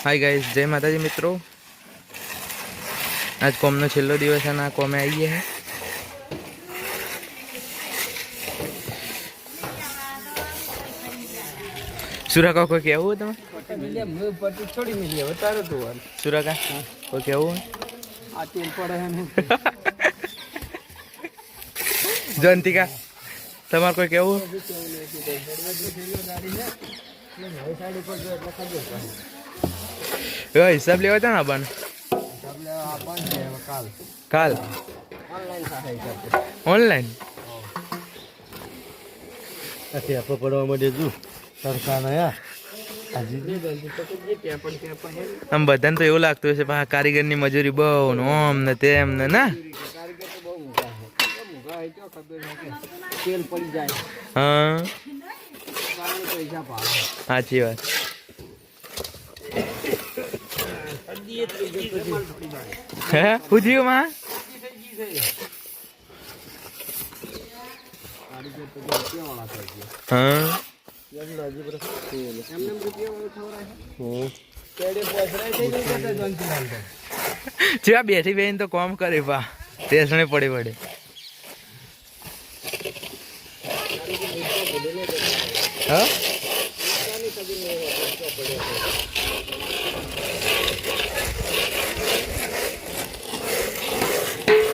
Hi guys, जय माता जी मित्रों। आज कोमनो छेल्लो दिवस है ना, कोमे आईए है। सुरा का कोई केवू तमे छोड़ी मिली है तारो तो सुरा का कोई केवू आ तेल पड़े है ने जयंती का तमार कोई केवू हिसाब लेवा था ना अपन काल ऑनलाइन पकड़वा मध्ये जू सरकार नया આમ બધાને તો એવું લાગતું હશે પણ કારીગરની મજૂરી બહુ ને ઓમ ને તેમ ને ના હા સાચી વાત હે પૂછ્યું માં હા જ્યાં બેઠી બેન તો કોમ કરે પા ટેસણે પડે પડે હા